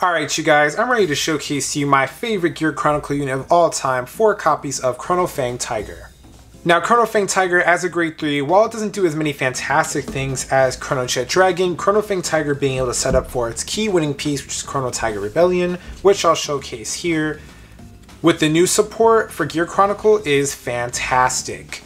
Alright you guys, I'm ready to showcase to you my favorite Gear Chronicle unit of all time, 4 copies of Chronofang Tiger. Now Chronofang Tiger as a grade 3, while it doesn't do as many fantastic things as Chrono Jet Dragon, Chronofang Tiger being able to set up for its key winning piece, which is Chrono Tiger Rebellion, which I'll showcase here, with the new support for Gear Chronicle is fantastic.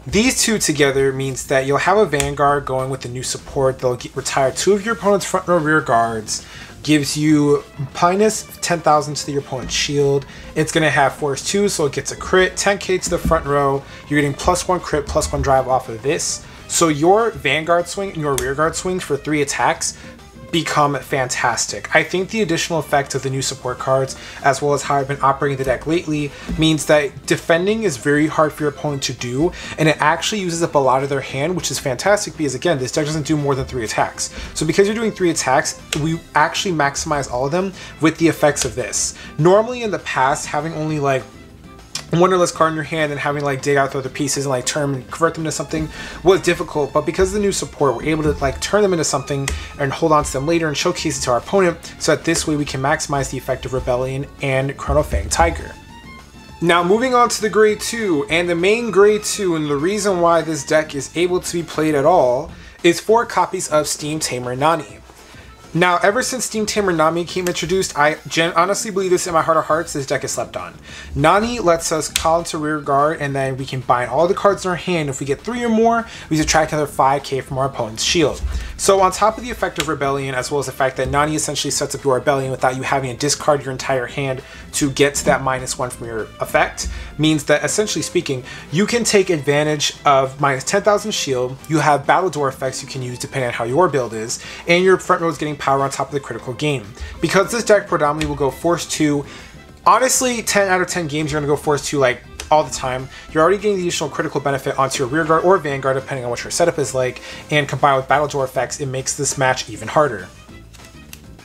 These two together means that you'll have a Vanguard going with the new support. They'll retire 2 of your opponent's front row rear guards, gives you minus 10,000 to your opponent's shield. It's going to have force 2, so it gets a crit, 10k to the front row. You're getting +1 crit, +1 drive off of this. So your Vanguard swing and your rear guard swings for 3 attacks become fantastic. I think the additional effect of the new support cards, as well as how I've been operating the deck lately, means that defending is very hard for your opponent to do, and it actually uses up a lot of their hand, which is fantastic because, again, this deck doesn't do more than 3 attacks. So because you're doing 3 attacks, we actually maximize all of them with the effects of this. Normally in the past, having only like one or less card in your hand and having like dig out the other pieces and like turn and convert them into something was difficult, but because of the new support, we're able to like turn them into something and hold on to them later and showcase it to our opponent, so that this way we can maximize the effect of Rebellion and Chronofang Tiger. Now moving on to the grade 2, and the main grade 2 and the reason why this deck is able to be played at all is 4 copies of Steam Tamer Nani. Now, ever since Steam Tamer Nani came introduced, I honestly believe this in my heart of hearts, this deck is slept on. Nani lets us call into rear guard, and then we can bind all the cards in our hand. If we get 3 or more, we subtract another 5k from our opponent's shield. So on top of the effect of Rebellion, as well as the fact that Nani essentially sets up your Rebellion without you having to discard your entire hand to get to that -1 from your effect, means that essentially speaking, you can take advantage of minus 10,000 shield, you have battle door effects you can use depending on how your build is, and your front row is getting power on top of the critical game. Because this deck predominantly will go force 2, honestly 10 out of 10 games you're going to go force 2 like all the time. You're already getting the additional critical benefit onto your rear guard or Vanguard depending on what your setup is like, and combined with battle door effects, it makes this match even harder.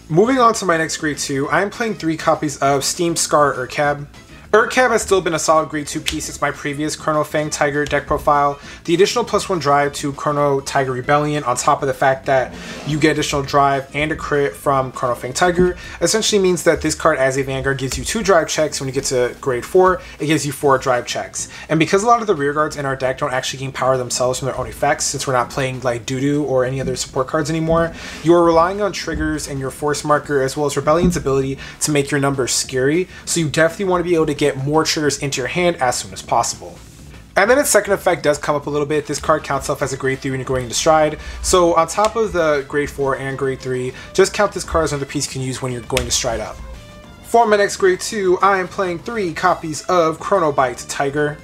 Moving on to my next grade 2, I am playing 3 copies of Steam Scar Urcab. Urcab has still been a solid grade 2 piece. It's my previous Chronofang Tiger deck profile. The additional +1 drive to Chrono Tiger Rebellion, on top of the fact that you get additional drive and a crit from Chronofang Tiger, essentially means that this card as a Vanguard gives you 2 drive checks. When you get to grade 4, it gives you 4 drive checks. And because a lot of the rear guards in our deck don't actually gain power themselves from their own effects, since we're not playing like Doo-Doo or any other support cards anymore, you are relying on triggers and your force marker as well as Rebellion's ability to make your numbers scary. So you definitely want to be able to get more triggers into your hand as soon as possible. And then its second effect does come up a little bit. This card counts itself as a grade 3 when you're going into stride. So on top of the grade 4 and grade 3, just count this card as another piece you can use when you're going to stride up. For my next grade 2, I am playing 3 copies of Chronobite Tiger.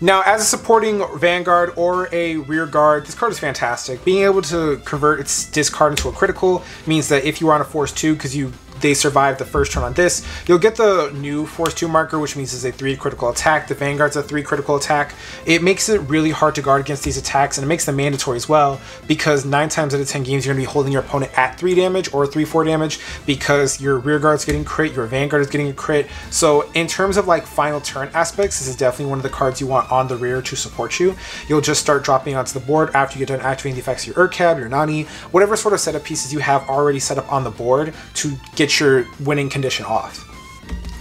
Now, as a supporting Vanguard or a rear guard, this card is fantastic. Being able to convert its discard into a critical means that if you are on a force 2, because they survive the first turn on this, you'll get the new force 2 marker, which means it's a 3 critical attack. The Vanguard's a 3 critical attack. It makes it really hard to guard against these attacks, and it makes them mandatory as well, because 9 times out of 10 games you're going to be holding your opponent at 3 damage or 3-4 damage, because your rear guard's getting crit, your Vanguard is getting a crit. So in terms of like final turn aspects, this is definitely one of the cards you want on the rear to support you. You'll just start dropping onto the board after you get done activating the effects of your Urcab, your Nani, whatever sort of setup pieces you have already set up on the board to get your winning condition off.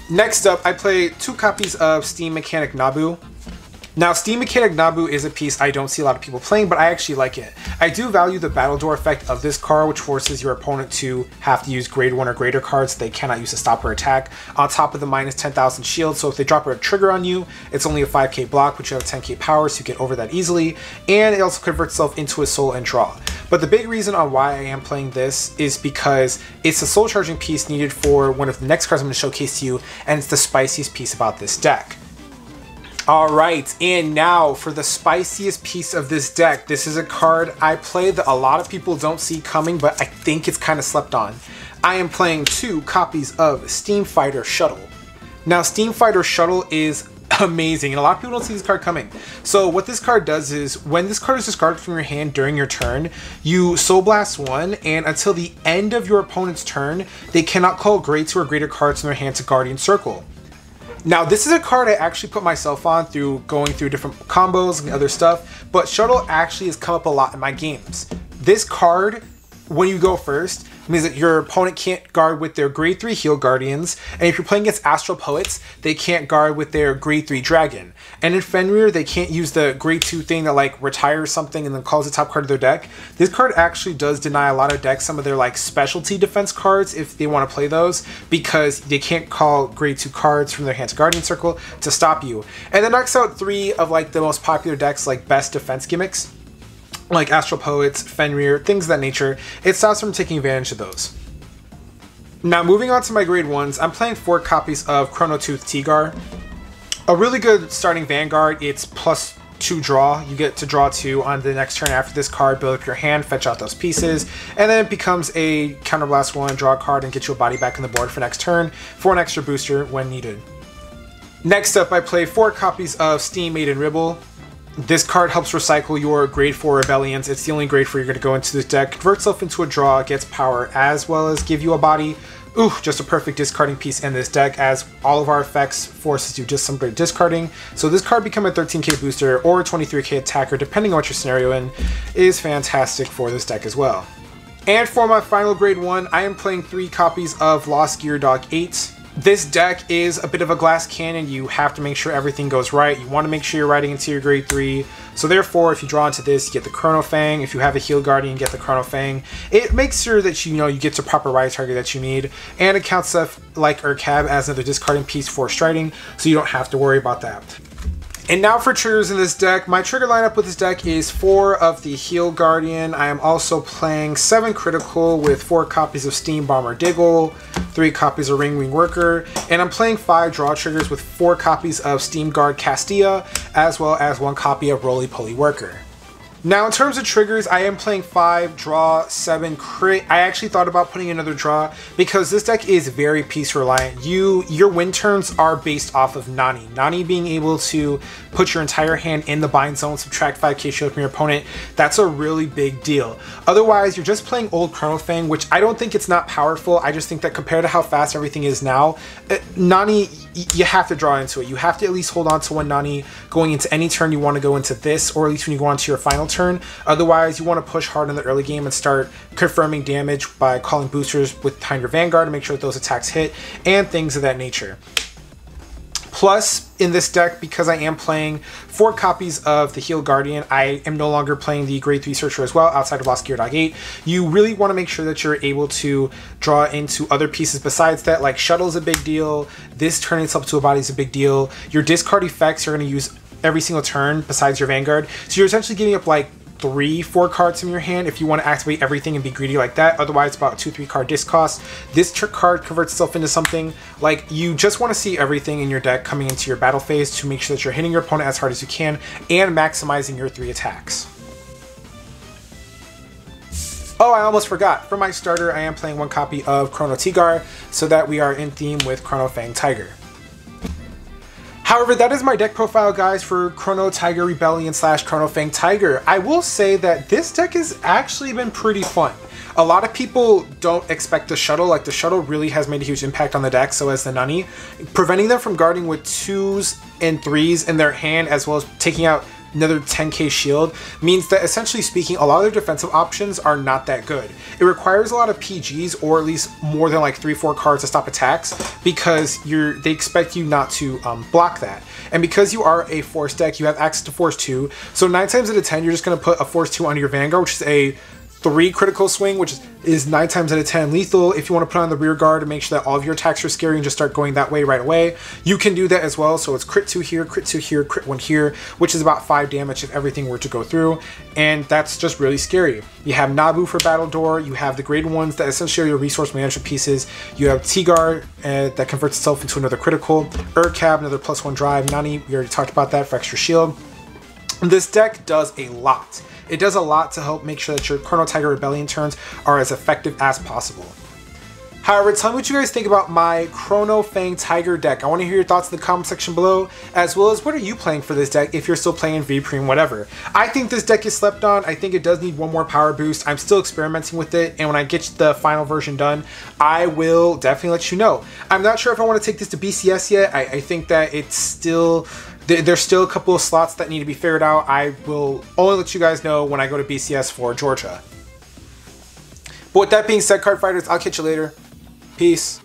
Next up, I play 2 copies of Steam Mechanic Nabu. Now, Steam Mechanic Nabu is a piece I don't see a lot of people playing, but I actually like it. I do value the battle door effect of this card, which forces your opponent to have to use grade 1 or greater cards they cannot use to stop her attack, on top of the minus 10,000 shield. So if they drop a trigger on you, it's only a 5k block, but you have 10k power, so you get over that easily, and it also converts itself into a soul and draw. But the big reason on why I am playing this is because it's a soul charging piece needed for one of the next cards I'm going to showcase to you, and it's the spiciest piece about this deck. Alright, and now for the spiciest piece of this deck. This is a card I play that a lot of people don't see coming, but I think it's kind of slept on. I am playing 2 copies of Steam Fighter Shuttle. Now, Steam Fighter Shuttle is amazing, and a lot of people don't see this card coming. So what this card does is, when this card is discarded from your hand during your turn, you Soul Blast 1, and until the end of your opponent's turn, they cannot call grade 2 or greater cards from their hand to Guardian Circle. Now, this is a card I actually put myself on through going through different combos and other stuff, but Shuttle actually has come up a lot in my games. This card, when you go first, It means that your opponent can't guard with their grade 3 Heal Guardians, and if you're playing against Astral Poets, they can't guard with their grade 3 Dragon. And in Fenrir, they can't use the grade 2 thing that like retires something and then calls the top card of their deck. This card actually does deny a lot of decks some of their like specialty defense cards if they want to play those, because they can't call grade 2 cards from their hand to Guardian Circle to stop you. And it knocks out 3 of like the most popular decks like best defense gimmicks, like Astral Poets, Fenrir, things of that nature. It stops from taking advantage of those. Now moving on to my grade 1s, I'm playing 4 copies of Chronotooth Tiger. A really good starting Vanguard. It's +2 draw. You get to draw 2 on the next turn after this card, build up your hand, fetch out those pieces, and then it becomes a Counterblast 1, draw a card, and get you a body back on the board for next turn for an extra booster when needed. Next up, I play 4 copies of Steam Maiden Ribble. This card helps recycle your grade 4 Rebellions. It's the only grade 4 you're going to go into this deck. Converts itself into a draw, gets power, as well as give you a body. Ooh, just a perfect discarding piece in this deck, as all of our effects forces you just some great discarding. So this card become a 13k booster or a 23k attacker, depending on what your scenario in, is fantastic for this deck as well. And for my final grade 1, I am playing 3 copies of Lost Gear Dog 8. This deck is a bit of a glass cannon. You have to make sure everything goes right. You want to make sure you're riding into your grade 3. So therefore, if you draw into this, you get the Chronofang. If you have a Heal Guardian, you get the Chronofang. It makes sure that you get to proper ride target that you need. And it counts stuff like Urcab as another discarding piece for striding, so you don't have to worry about that. And now for triggers in this deck. My trigger lineup with this deck is 4 of the Heal Guardian. I am also playing 7 critical with 4 copies of Steam Bomber Diggle, 3 copies of Ring Ring Worker, and I'm playing 5 draw triggers with 4 copies of Steam Guard Castilla, as well as 1 copy of Roly Poly Worker. Now in terms of triggers, I am playing 5 draw, 7 crit. I actually thought about putting another draw because this deck is very piece reliant. Your win turns are based off of Nani. Nani being able to put your entire hand in the bind zone, subtract 5k shield from your opponent. That's a really big deal. Otherwise, you're just playing old Chronofang, which I don't think it's not powerful. I just think that compared to how fast everything is now, Nani, you have to draw into it. You have to at least hold on to 1 Nani going into any turn you want to go into this, or at least when you go on to your final turn. Otherwise, you want to push hard in the early game and start confirming damage by calling boosters behind your Vanguard to make sure that those attacks hit and things of that nature. Plus, in this deck, because I am playing 4 copies of the Heal Guardian, I am no longer playing the grade 3 Searcher as well, outside of Lost Gear Dog 8. You really want to make sure that you're able to draw into other pieces besides that, like Shuttle is a big deal, this turning itself to a body is a big deal, your discard effects you're going to use every single turn besides your Vanguard, so you're essentially giving up like 3-4 cards from your hand if you want to activate everything and be greedy like that. Otherwise, it's about 2-3 card disc cost. This trick card converts itself into something like you just want to see everything in your deck coming into your battle phase to make sure that you're hitting your opponent as hard as you can and maximizing your 3 attacks. Oh, I almost forgot. For my starter, I am playing 1 copy of Chrono Tiger so that we are in theme with Chronofang Tiger. However, that is my deck profile, guys, for Chrono Tiger Rebellion / Chronofang Tiger. I will say that this deck has actually been pretty fun. A lot of people don't expect the Shuttle. Like, the Shuttle really has made a huge impact on the deck, so has the Nani. Preventing them from guarding with 2s and 3s in their hand, as well as taking out another 10k shield, means that essentially speaking, a lot of their defensive options are not that good. It requires a lot of PGs, or at least more than like 3-4 cards to stop attacks, because they expect you not to block that. And because you are a Force deck, you have access to Force 2, so 9 times out of 10 you're just going to put a Force 2 onto your Vanguard, which is a 3 critical swing, which is 9 times out of 10 lethal. If you want to put on the rear guard and make sure that all of your attacks are scary and just start going that way right away, you can do that as well. So it's crit 2 here, crit 2 here, crit 1 here, which is about 5 damage if everything were to go through, and that's just really scary. You have Nabu for Battle Door, you have the grade 1s that essentially are your resource management pieces, you have Tigar that converts itself into another critical, Urcab, another +1 drive, Nani, we already talked about that for extra shield. This deck does a lot. It does a lot to help make sure that your Chrono Tiger Rebellion turns are as effective as possible. However, tell me what you guys think about my Chronofang Tiger deck. I want to hear your thoughts in the comment section below, as well as what are you playing for this deck if you're still playing V-Prime, whatever. I think this deck is slept on. I think it does need 1 more power boost. I'm still experimenting with it, and when I get the final version done, I will definitely let you know. I'm not sure if I want to take this to BCS yet. I think that it's still... There's still a couple of slots that need to be figured out. I will only let you guys know when I go to BCS for Georgia. But with that being said, card fighters, I'll catch you later. Peace.